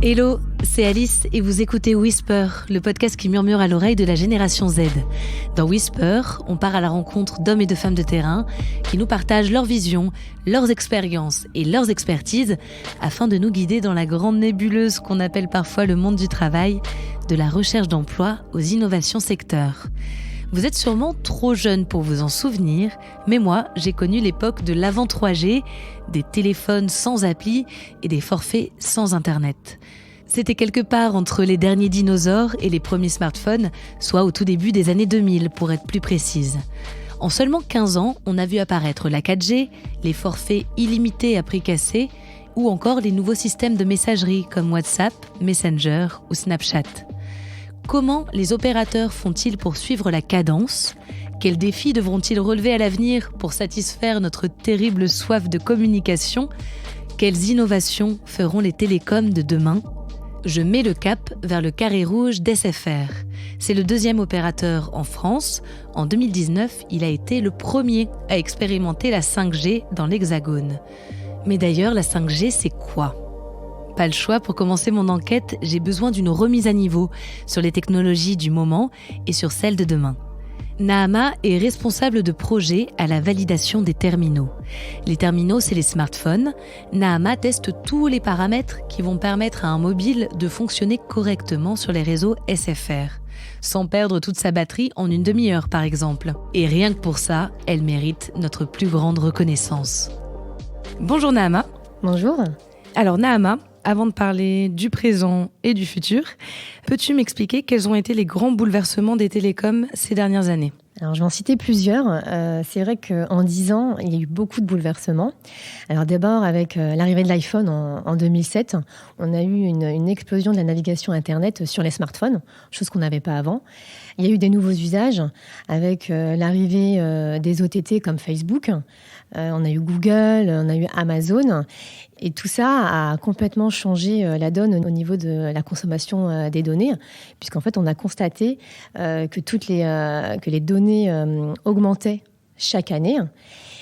Hello, c'est Alice et vous écoutez Whisper, le podcast qui murmure à l'oreille de la génération Z. Dans Whisper, on part à la rencontre d'hommes et de femmes de terrain qui nous partagent leurs visions, leurs expériences et leurs expertises afin de nous guider dans la grande nébuleuse qu'on appelle parfois le monde du travail, de la recherche d'emploi aux innovations secteurs. Vous êtes sûrement trop jeune pour vous en souvenir, mais moi, j'ai connu l'époque de l'avant 3G, des téléphones sans appli et des forfaits sans Internet. C'était quelque part entre les derniers dinosaures et les premiers smartphones, soit au tout début des années 2000 pour être plus précise. En seulement 15 ans, on a vu apparaître la 4G, les forfaits illimités à prix cassé, ou encore les nouveaux systèmes de messagerie comme WhatsApp, Messenger ou Snapchat. Comment les opérateurs font-ils pour suivre la cadence ? Quels défis devront-ils relever à l'avenir pour satisfaire notre terrible soif de communication ? Quelles innovations feront les télécoms de demain ? Je mets le cap vers le carré rouge d'SFR. C'est le deuxième opérateur en France. En 2019, il a été le premier à expérimenter la 5G dans l'Hexagone. Mais d'ailleurs, la 5G, c'est quoi ? Pas le choix, pour commencer mon enquête, j'ai besoin d'une remise à niveau sur les technologies du moment et sur celles de demain. Nahama est responsable de projet à la validation des terminaux. Les terminaux, c'est les smartphones. Nahama teste tous les paramètres qui vont permettre à un mobile de fonctionner correctement sur les réseaux SFR, sans perdre toute sa batterie en une demi-heure par exemple. Et rien que pour ça, elle mérite notre plus grande reconnaissance. Bonjour Nahama. Bonjour. Alors Nahama, avant de parler du présent et du futur, peux-tu m'expliquer quels ont été les grands bouleversements des télécoms ces dernières années ? Alors, je vais en citer plusieurs. C'est vrai qu'en 10 ans, il y a eu beaucoup de bouleversements. Alors d'abord, avec l'arrivée de l'iPhone en 2007, on a eu une explosion de la navigation Internet sur les smartphones, chose qu'on n'avait pas avant. Il y a eu des nouveaux usages avec l'arrivée des OTT comme Facebook. On a eu Google, on a eu Amazon. Et tout ça a complètement changé la donne au niveau de la consommation des données, puisqu'en fait, on a constaté que les données augmentaient chaque année.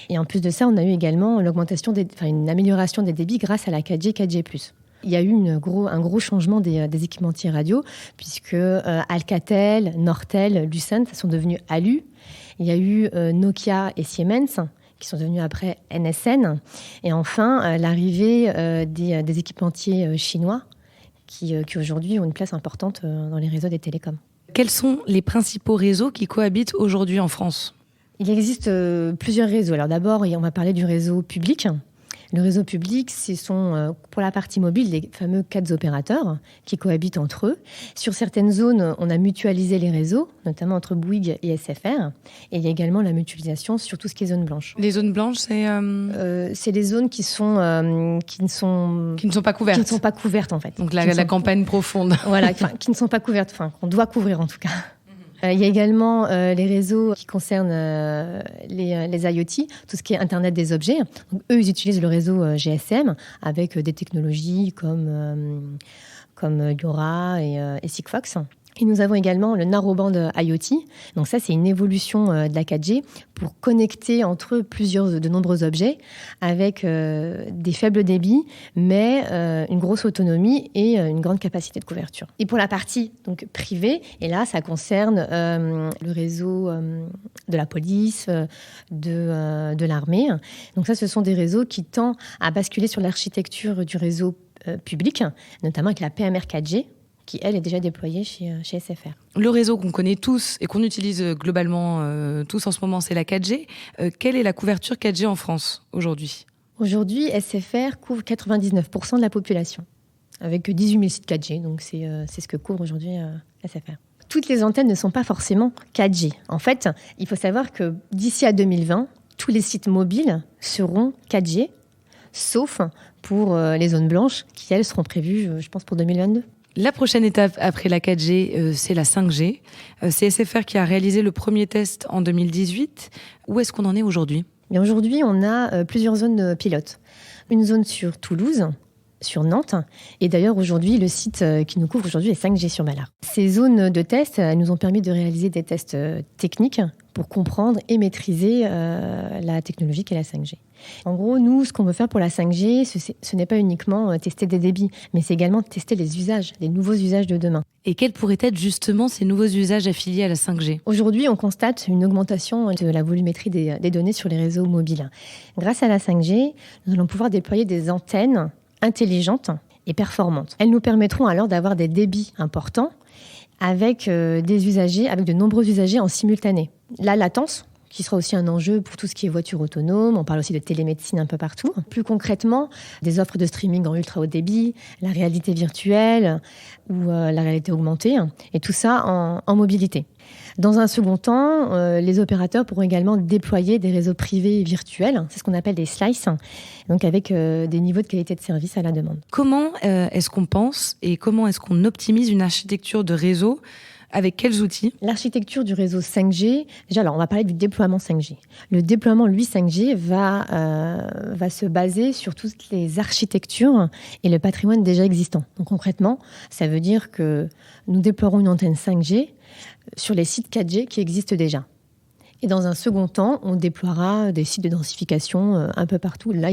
Et en plus de ça, on a eu également une amélioration des débits grâce à la 4G, 4G+. Il y a eu un gros changement des équipementiers radio, puisque Alcatel, Nortel, Lucent sont devenus Alu. Il y a eu Nokia et Siemens, qui sont devenus après NSN. Et enfin, l'arrivée des équipementiers chinois, qui aujourd'hui ont une place importante dans les réseaux des télécoms. Quels sont les principaux réseaux qui cohabitent aujourd'hui en France ? Il existe plusieurs réseaux. Alors d'abord, on va parler du réseau public. Le réseau public, ce sont, pour la partie mobile, les fameux 4 opérateurs qui cohabitent entre eux. Sur certaines zones, on a mutualisé les réseaux, notamment entre Bouygues et SFR. Et il y a également la mutualisation sur tout ce qui est zone blanche. Les zones blanches, c'est... C'est les zones qui ne sont pas couvertes. Qui ne sont pas couvertes, en fait. Donc la campagne profonde. Voilà, qui ne sont pas couvertes, qu'on doit couvrir en tout cas. Il y a également les réseaux qui concernent les IoT, tout ce qui est Internet des objets. Donc, eux, ils utilisent le réseau GSM avec des technologies comme LoRa et Sigfox. Et nous avons également le narrowband IoT. Donc ça, c'est une évolution de la 4G pour connecter entre eux de nombreux objets avec des faibles débits, mais une grosse autonomie et une grande capacité de couverture. Et pour la partie donc privée, et là, ça concerne le réseau de la police, de l'armée. Donc ça, ce sont des réseaux qui tendent à basculer sur l'architecture du réseau public, notamment avec la PMR 4G, qui, elle, est déjà déployée chez SFR. Le réseau qu'on connaît tous et qu'on utilise globalement tous en ce moment, c'est la 4G. Quelle est la couverture 4G en France aujourd'hui ? Aujourd'hui, SFR couvre 99% de la population, avec 18 000 sites 4G. Donc, c'est ce que couvre aujourd'hui SFR. Toutes les antennes ne sont pas forcément 4G. En fait, il faut savoir que d'ici à 2020, tous les sites mobiles seront 4G, sauf pour les zones blanches, qui, elles, seront prévues, je pense, pour 2022. La prochaine étape après la 4G, c'est la 5G. C'est SFR qui a réalisé le premier test en 2018. Où est-ce qu'on en est aujourd'hui ? Et aujourd'hui, on a plusieurs zones pilotes. Une zone sur Toulouse, sur Nantes. Et d'ailleurs, aujourd'hui, le site qui nous couvre aujourd'hui est 5G sur Balard. Ces zones de test nous ont permis de réaliser des tests techniques pour comprendre et maîtriser la technologie qu'est la 5G. En gros, nous, ce qu'on veut faire pour la 5G, ce n'est pas uniquement tester des débits, mais c'est également tester les usages, les nouveaux usages de demain. Et quels pourraient être justement ces nouveaux usages affiliés à la 5G ? Aujourd'hui, on constate une augmentation de la volumétrie des données sur les réseaux mobiles. Grâce à la 5G, nous allons pouvoir déployer des antennes intelligentes et performantes. Elles nous permettront alors d'avoir des débits importants avec des usagers, avec de nombreux usagers en simultané. La latence, qui sera aussi un enjeu pour tout ce qui est voiture autonome. On parle aussi de télémédecine un peu partout. Plus concrètement, des offres de streaming en ultra haut débit, la réalité virtuelle ou la réalité augmentée, et tout ça en mobilité. Dans un second temps, les opérateurs pourront également déployer des réseaux privés virtuels, c'est ce qu'on appelle des slices, donc avec des niveaux de qualité de service à la demande. Comment est-ce qu'on pense et comment est-ce qu'on optimise une architecture de réseau ? Avec quels outils ? L'architecture du réseau 5G, déjà, alors on va parler du déploiement 5G. Le déploiement, lui, 5G, va se baser sur toutes les architectures et le patrimoine déjà existant. Donc concrètement, ça veut dire que nous déploierons une antenne 5G sur les sites 4G qui existent déjà. Et dans un second temps, on déploiera des sites de densification un peu partout, là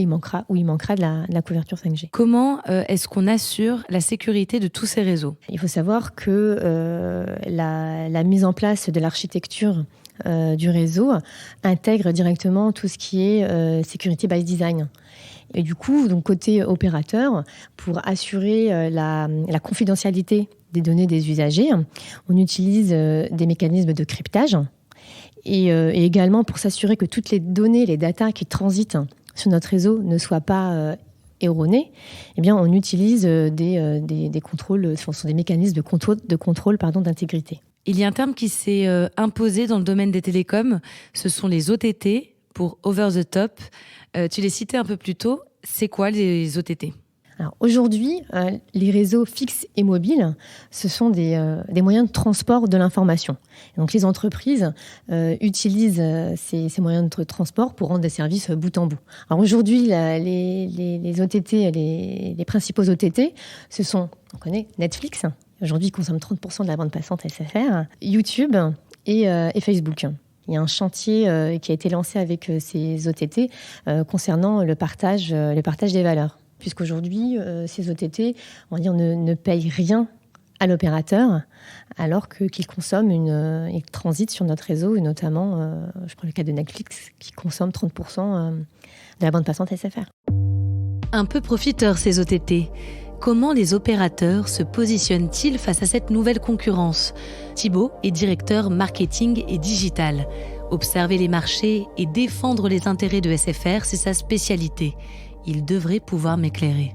où il manquera de la couverture 5G. Comment est-ce qu'on assure la sécurité de tous ces réseaux ? Il faut savoir que la mise en place de l'architecture du réseau intègre directement tout ce qui est security by design. Et du coup, donc côté opérateur, pour assurer la confidentialité des données des usagers, on utilise des mécanismes de cryptage. Et également pour s'assurer que toutes les données, les datas qui transitent sur notre réseau ne soient pas erronées, eh bien, on utilise des contrôles, ce sont des mécanismes de contrôle d'intégrité. Il y a un terme qui s'est imposé dans le domaine des télécoms, ce sont les OTT, pour Over the Top. Tu les citais un peu plus tôt, c'est quoi les OTT ? Alors aujourd'hui, les réseaux fixes et mobiles, ce sont des moyens de transport de l'information. Donc les entreprises utilisent ces moyens de transport pour rendre des services bout en bout. Alors aujourd'hui, les OTT, les principaux OTT, ce sont, on connaît Netflix. Aujourd'hui, ils consomment 30% de la bande passante SFR, YouTube et Facebook. Il y a un chantier qui a été lancé avec ces OTT concernant le partage des valeurs. Puisqu'aujourd'hui, ces OTT, on va dire, ne payent rien à l'opérateur, alors qu'ils consomment, ils transitent sur notre réseau, et notamment, je prends le cas de Netflix, qui consomme 30% de la bande passante SFR. Un peu profiteurs, ces OTT. Comment les opérateurs se positionnent-ils face à cette nouvelle concurrence ? Thibaut est directeur marketing et digital. Observer les marchés et défendre les intérêts de SFR, c'est sa spécialité. Il devrait pouvoir m'éclairer.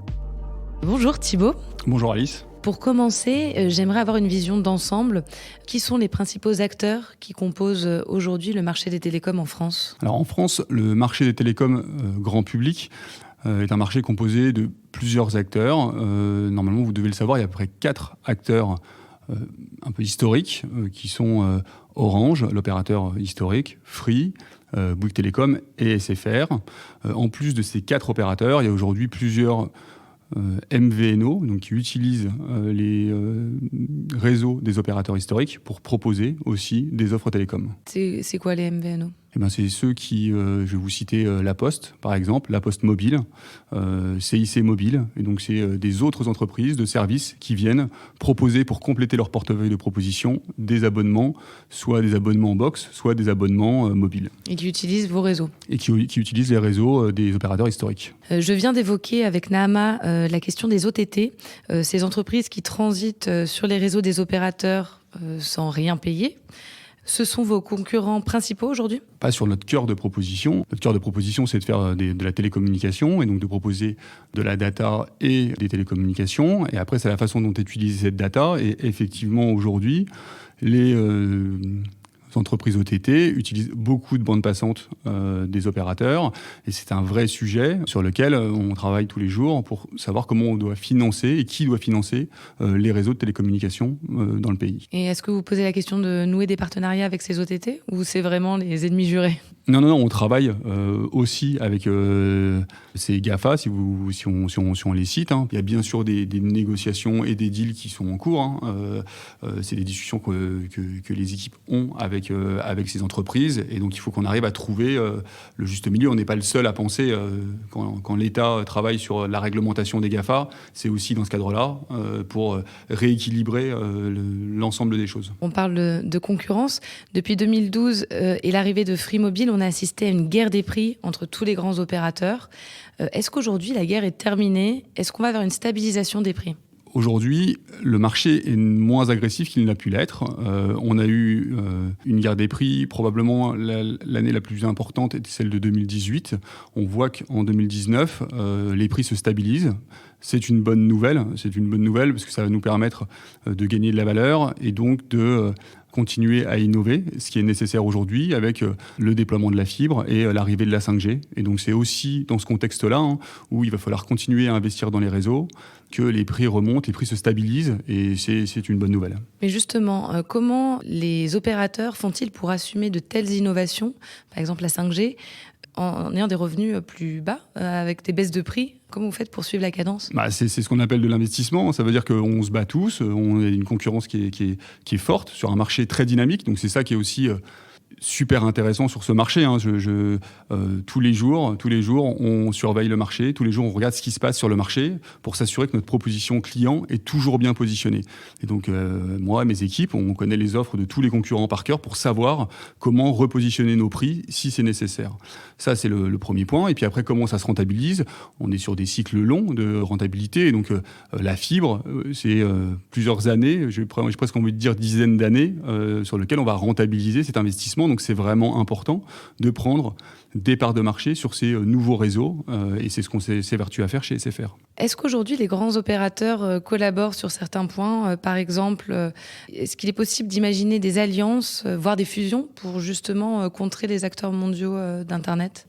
Bonjour Thibaut. Bonjour Alice. Pour commencer, j'aimerais avoir une vision d'ensemble. Qui sont les principaux acteurs qui composent aujourd'hui le marché des télécoms en France ? Alors en France, le marché des télécoms grand public est un marché composé de plusieurs acteurs. Normalement, vous devez le savoir, il y a à peu près 4 acteurs un peu historiques qui sont Orange, l'opérateur historique, Free, Bouygues Télécom et SFR. En plus de ces 4 opérateurs, il y a aujourd'hui plusieurs MVNO, donc qui utilisent les réseaux des opérateurs historiques pour proposer aussi des offres télécom. C'est quoi les MVNO ? C'est ceux qui, je vais vous citer La Poste, par exemple, La Poste Mobile, CIC Mobile, et donc c'est des autres entreprises de services qui viennent proposer, pour compléter leur portefeuille de propositions, des abonnements, soit des abonnements en box, soit des abonnements mobiles. Et qui utilisent vos réseaux. Et qui utilisent les réseaux des opérateurs historiques. Je viens d'évoquer avec Nahama la question des OTT, ces entreprises qui transitent sur les réseaux des opérateurs sans rien payer. Ce sont vos concurrents principaux aujourd'hui ? Pas sur notre cœur de proposition. Notre cœur de proposition, c'est de faire de la télécommunication et donc de proposer de la data et des télécommunications. Et après, c'est la façon dont est utilisée cette data. Et effectivement, aujourd'hui, les entreprises OTT utilisent beaucoup de bandes passantes des opérateurs. Et c'est un vrai sujet sur lequel on travaille tous les jours pour savoir comment on doit financer et qui doit financer les réseaux de télécommunications dans le pays. Et est-ce que vous posez la question de nouer des partenariats avec ces OTT ou c'est vraiment les ennemis jurés ? Non, on travaille aussi avec ces GAFA, si on les cite. Hein. Il y a bien sûr des négociations et des deals qui sont en cours. Hein. C'est des discussions que les équipes ont avec ces entreprises. Et donc, il faut qu'on arrive à trouver le juste milieu. On n'est pas le seul à penser, quand l'État travaille sur la réglementation des GAFA, c'est aussi dans ce cadre-là, pour rééquilibrer l'ensemble des choses. On parle de concurrence. Depuis 2012 et l'arrivée de Free Mobile, on a assisté à une guerre des prix entre tous les grands opérateurs. Est-ce qu'aujourd'hui, la guerre est terminée ? Est-ce qu'on va vers une stabilisation des prix ? Aujourd'hui, le marché est moins agressif qu'il n'a pu l'être. On a eu une guerre des prix. Probablement, l'année la plus importante était celle de 2018. On voit qu'en 2019, les prix se stabilisent. C'est une bonne nouvelle. C'est une bonne nouvelle parce que ça va nous permettre de gagner de la valeur et donc de continuer à innover, ce qui est nécessaire aujourd'hui avec le déploiement de la fibre et l'arrivée de la 5G. Et donc c'est aussi dans ce contexte-là où il va falloir continuer à investir dans les réseaux, que les prix remontent, les prix se stabilisent, et c'est une bonne nouvelle. Mais justement, comment les opérateurs font-ils pour assumer de telles innovations, par exemple la 5G, en ayant des revenus plus bas, avec des baisses de prix ? Comment vous faites pour suivre la cadence ? C'est ce qu'on appelle de l'investissement. Ça veut dire qu'on se bat tous. On a une concurrence qui est forte sur un marché très dynamique. Donc c'est ça qui est aussi super intéressant sur ce marché. Tous les jours, on surveille le marché. Tous les jours, on regarde ce qui se passe sur le marché pour s'assurer que notre proposition client est toujours bien positionnée. Et donc, moi et mes équipes, on connaît les offres de tous les concurrents par cœur pour savoir comment repositionner nos prix si c'est nécessaire. Ça, c'est le premier point. Et puis après, comment ça se rentabilise ? On est sur des cycles longs de rentabilité. Et donc, la fibre, c'est plusieurs années, j'ai presque envie de dire dizaines d'années, sur lesquelles on va rentabiliser cet investissement. Donc c'est vraiment important de prendre des parts de marché sur ces nouveaux réseaux et c'est ce qu'on s'évertue à faire chez SFR. Est-ce qu'aujourd'hui les grands opérateurs collaborent sur certains points ? Par exemple, est-ce qu'il est possible d'imaginer des alliances, voire des fusions pour justement contrer les acteurs mondiaux d'Internet ?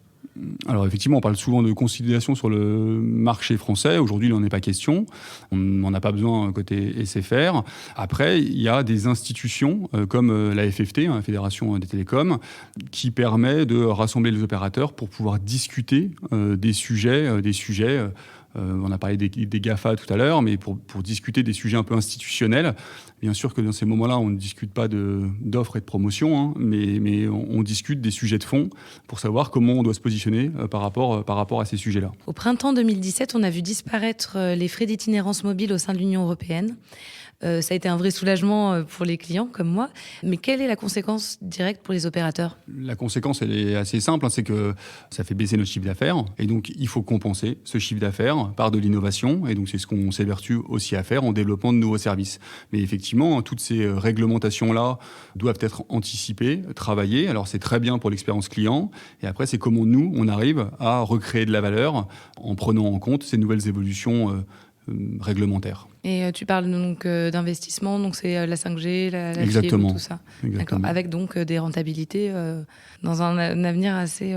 Alors effectivement, on parle souvent de consolidation sur le marché français. Aujourd'hui, il n'en est pas question. On n'en a pas besoin côté SFR. Après, il y a des institutions comme la FFT, la Fédération des télécoms, qui permet de rassembler les opérateurs pour pouvoir discuter des sujets. On a parlé des GAFA tout à l'heure, mais pour discuter des sujets un peu institutionnels. Bien sûr que dans ces moments-là, on ne discute pas d'offres et de promotions, mais on discute des sujets de fond pour savoir comment on doit se positionner par rapport à ces sujets-là. Au printemps 2017, on a vu disparaître les frais d'itinérance mobile au sein de l'Union européenne. Ça a été un vrai soulagement pour les clients comme moi. Mais quelle est la conséquence directe pour les opérateurs ? La conséquence, elle est assez simple, c'est que ça fait baisser notre chiffre d'affaires. Et donc, il faut compenser ce chiffre d'affaires par de l'innovation. Et donc, c'est ce qu'on s'évertue aussi à faire en développant de nouveaux services. Mais effectivement, toutes ces réglementations-là doivent être anticipées, travaillées. Alors, c'est très bien pour l'expérience client. Et après, c'est comment nous, on arrive à recréer de la valeur en prenant en compte ces nouvelles évolutions réglementaire. Et tu parles donc d'investissement, donc c'est la 5G, la Exactement. fibre, tout ça. D'accord. Avec donc des rentabilités dans un avenir assez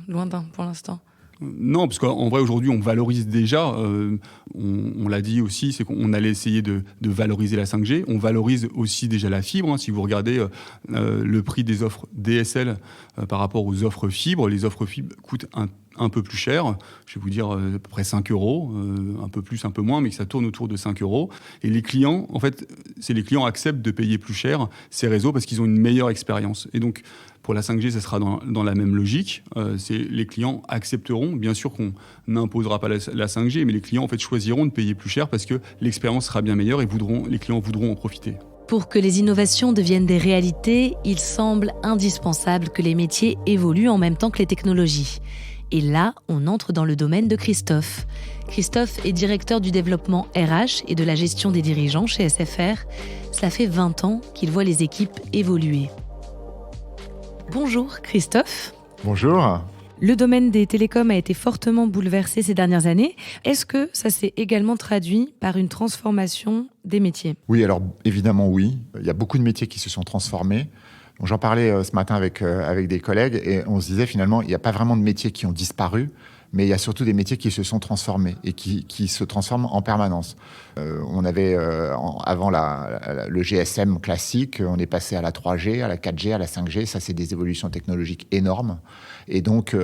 lointain pour l'instant. Non, parce qu'en vrai, aujourd'hui, on valorise déjà, on l'a dit aussi, c'est qu'on allait essayer de valoriser la 5G. On valorise aussi déjà la fibre. Si vous regardez le prix des offres DSL par rapport aux offres fibres, les offres fibres coûtent un peu plus cher, je vais vous dire à peu près 5 €, un peu plus, un peu moins, mais que ça tourne autour de 5 €. Et les clients, en fait, les clients acceptent de payer plus cher ces réseaux parce qu'ils ont une meilleure expérience. Et donc, pour la 5G, ça sera dans la même logique. Les clients accepteront, bien sûr qu'on n'imposera pas la 5G, mais les clients en fait choisiront de payer plus cher parce que l'expérience sera bien meilleure et les clients voudront en profiter. Pour que les innovations deviennent des réalités, il semble indispensable que les métiers évoluent en même temps que les technologies. Et là, on entre dans le domaine de Christophe. Christophe est directeur du développement RH et de la gestion des dirigeants chez SFR. Cela fait 20 ans qu'il voit les équipes évoluer. Bonjour Christophe. Bonjour. Le domaine des télécoms a été fortement bouleversé ces dernières années. Est-ce que ça s'est également traduit par une transformation des métiers ? Oui, alors évidemment oui. Il y a beaucoup de métiers qui se sont transformés. Donc, j'en parlais ce matin avec des collègues et on se disait finalement il n'y a pas vraiment de métiers qui ont disparu, mais il y a surtout des métiers qui se sont transformés et qui se transforment en permanence. On avait, avant le GSM classique, on est passé à la 3G, à la 4G, à la 5G. Ça, c'est des évolutions technologiques énormes. Et donc,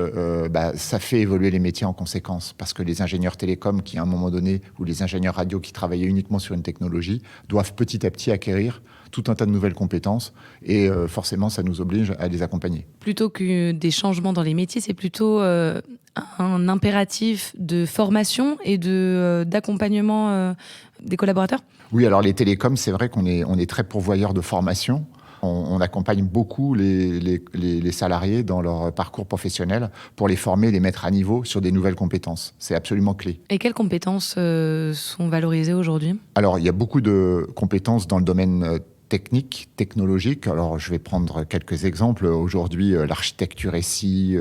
ça fait évoluer les métiers en conséquence. Parce que les ingénieurs télécoms qui, à un moment donné, ou les ingénieurs radio qui travaillaient uniquement sur une technologie, doivent petit à petit acquérir tout un tas de nouvelles compétences. Et forcément, ça nous oblige à les accompagner. Plutôt que des changements dans les métiers, c'est plutôt un impératif de formation et d'accompagnement des collaborateurs ? Oui, alors les télécoms, c'est vrai qu'on est très pourvoyeur de formation. On accompagne beaucoup les salariés dans leur parcours professionnel pour les former, les mettre à niveau sur des nouvelles compétences. C'est absolument clé. Et quelles compétences sont valorisées aujourd'hui ? Alors, il y a beaucoup de compétences dans le domaine technique, technologique. Alors, je vais prendre quelques exemples. Aujourd'hui, l'architecture SI,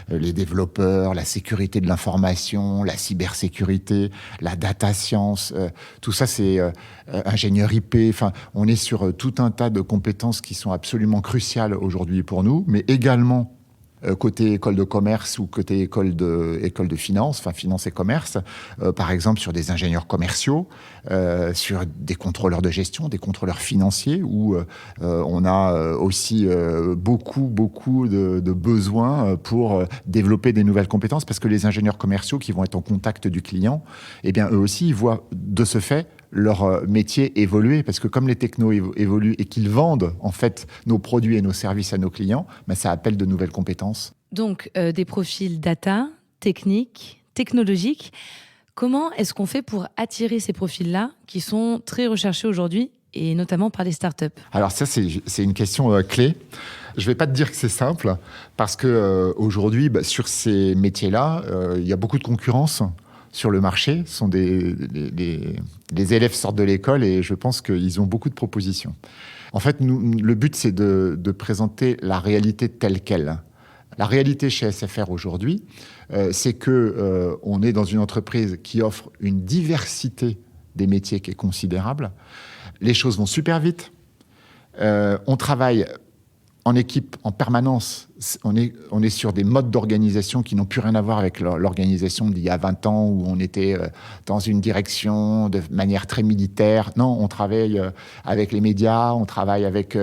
les développeurs, la sécurité de l'information, la cybersécurité, la data science, tout ça, c'est ingénieur IP. Enfin, on est sur tout un tas de compétences qui sont absolument cruciales aujourd'hui pour nous, mais également côté école de commerce ou côté école de finance, enfin finance et commerce, par exemple sur des ingénieurs commerciaux, sur des contrôleurs de gestion, des contrôleurs financiers, où on a aussi beaucoup de besoins pour développer des nouvelles compétences, parce que les ingénieurs commerciaux qui vont être en contact du client, eh bien eux aussi ils voient de ce fait leur métier évoluer, parce que comme les technos évoluent et qu'ils vendent en fait nos produits et nos services à nos clients, ben ça appelle de nouvelles compétences. Donc des profils data, techniques, technologiques. Comment est-ce qu'on fait pour attirer ces profils-là qui sont très recherchés aujourd'hui et notamment par les startups ? Alors ça, c'est une question clé. Je ne vais pas te dire que c'est simple, parce qu'aujourd'hui, sur ces métiers-là, il y a beaucoup de concurrence sur le marché. Ce sont les élèves sortent de l'école et je pense qu'ils ont beaucoup de propositions. En fait, le but, c'est de présenter la réalité telle qu'elle. La réalité chez SFR aujourd'hui, c'est qu'on est dans une entreprise qui offre une diversité des métiers qui est considérable. Les choses vont super vite. On travaille en équipe, en permanence. On est sur des modes d'organisation qui n'ont plus rien à voir avec l'organisation d'il y a 20 ans, où on était dans une direction de manière très militaire. Non, on travaille avec les médias, on travaille avec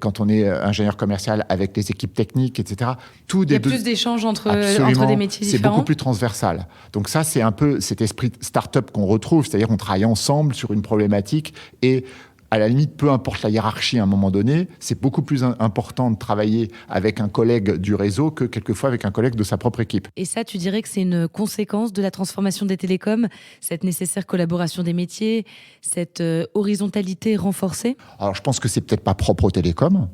quand on est ingénieur commercial, avec les équipes techniques, etc. Il y a plus d'échanges entre des métiers différents. C'est beaucoup plus transversal. Donc ça, c'est un peu cet esprit start-up qu'on retrouve, c'est-à-dire on travaille ensemble sur une problématique et à la limite, peu importe la hiérarchie à un moment donné, c'est beaucoup plus important de travailler avec un collègue du réseau que quelquefois avec un collègue de sa propre équipe. Et ça, tu dirais que c'est une conséquence de la transformation des télécoms, cette nécessaire collaboration des métiers, cette horizontalité renforcée ? Alors, je pense que c'est peut-être pas propre aux télécoms.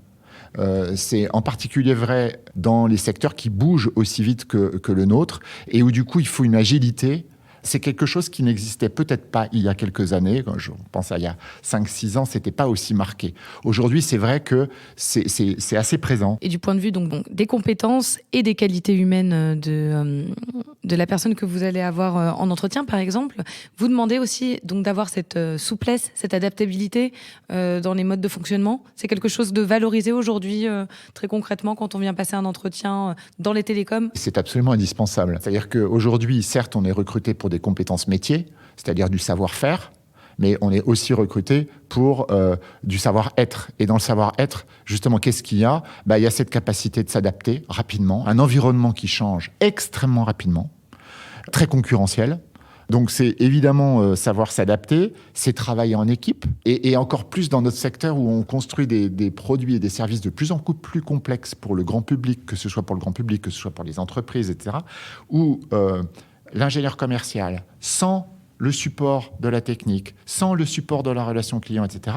C'est en particulier vrai dans les secteurs qui bougent aussi vite que le nôtre et où du coup, il faut une agilité. C'est quelque chose qui n'existait peut-être pas il y a quelques années. Quand je pense à il y a 5-6 ans, c'était pas aussi marqué. Aujourd'hui, c'est vrai que c'est assez présent. Et du point de vue donc des compétences et des qualités humaines de la personne que vous allez avoir en entretien, par exemple, vous demandez aussi donc d'avoir cette souplesse, cette adaptabilité dans les modes de fonctionnement. C'est quelque chose de valorisé aujourd'hui, très concrètement, quand on vient passer un entretien dans les télécoms. C'est absolument indispensable. C'est-à-dire qu'aujourd'hui, certes, on est recruté pour des compétences métiers, c'est-à-dire du savoir-faire, mais on est aussi recruté pour du savoir-être. Et dans le savoir-être, justement, qu'est-ce qu'il y a ? Il y a cette capacité de s'adapter rapidement, un environnement qui change extrêmement rapidement, très concurrentiel. Donc c'est évidemment savoir s'adapter, c'est travailler en équipe, et encore plus dans notre secteur où on construit des produits et des services de plus en plus complexes pour le grand public, que ce soit pour le grand public, que ce soit pour les entreprises, etc., où l'ingénieur commercial, sans le support de la technique, sans le support de la relation client, etc.,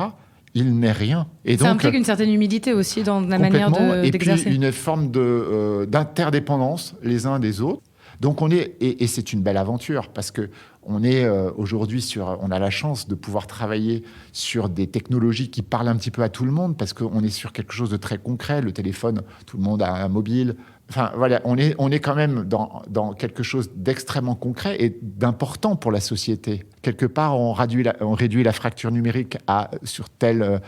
il n'est rien. Et ça implique une certaine humilité aussi dans la manière d'exercer. Et puis une forme d'interdépendance les uns des autres. Donc et c'est une belle aventure parce que On est aujourd'hui on a la chance de pouvoir travailler sur des technologies qui parlent un petit peu à tout le monde parce qu'on est sur quelque chose de très concret. Le téléphone, tout le monde a un mobile. Enfin, voilà, on est quand même dans quelque chose d'extrêmement concret et d'important pour la société. Quelque part, on réduit la fracture numérique sur telle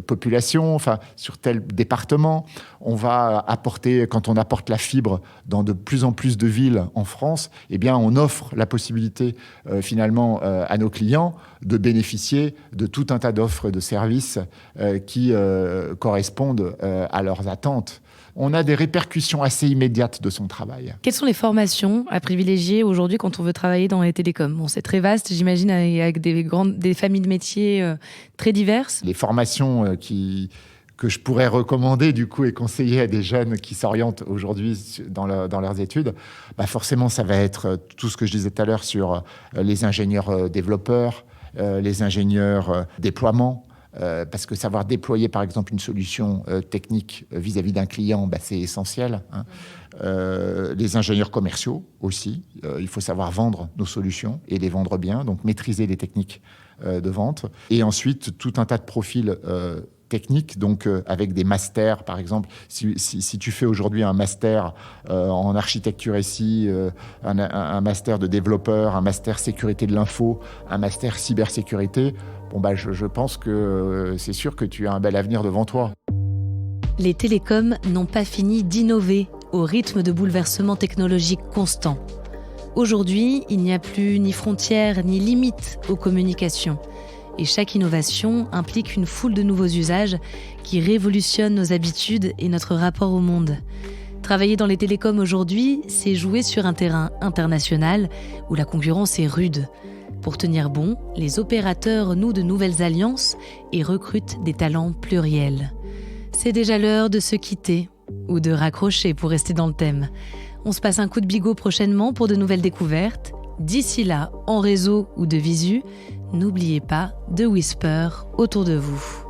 population, enfin, sur tel département. On va apporter, quand on apporte la fibre dans de plus en plus de villes en France, eh bien, on offre la possibilité, finalement, à nos clients de bénéficier de tout un tas d'offres et de services qui correspondent à leurs attentes. On a des répercussions assez immédiates de son travail. Quelles sont les formations à privilégier aujourd'hui quand on veut travailler dans les télécoms ? Bon, c'est très vaste, j'imagine, avec des familles de métiers très diverses. Les formations que je pourrais recommander du coup et conseiller à des jeunes qui s'orientent aujourd'hui dans leurs études, forcément, ça va être tout ce que je disais tout à l'heure sur les ingénieurs développeurs, les ingénieurs déploiement. Parce que savoir déployer, par exemple, une solution technique vis-à-vis d'un client, c'est essentiel. Les ingénieurs commerciaux aussi. Il faut savoir vendre nos solutions et les vendre bien, donc maîtriser les techniques de vente. Et ensuite, tout un tas de profils techniques, donc avec des masters, par exemple. Si tu fais aujourd'hui un master en architecture SI, un master de développeur, un master sécurité de l'info, un master cybersécurité, je pense que c'est sûr que tu as un bel avenir devant toi. Les télécoms n'ont pas fini d'innover au rythme de bouleversements technologiques constants. Aujourd'hui, il n'y a plus ni frontières ni limites aux communications. Et chaque innovation implique une foule de nouveaux usages qui révolutionnent nos habitudes et notre rapport au monde. Travailler dans les télécoms aujourd'hui, c'est jouer sur un terrain international où la concurrence est rude. Pour tenir bon, les opérateurs nouent de nouvelles alliances et recrutent des talents pluriels. C'est déjà l'heure de se quitter, ou de raccrocher pour rester dans le thème. On se passe un coup de bigot prochainement pour de nouvelles découvertes. D'ici là, en réseau ou de visu, n'oubliez pas de whisper autour de vous.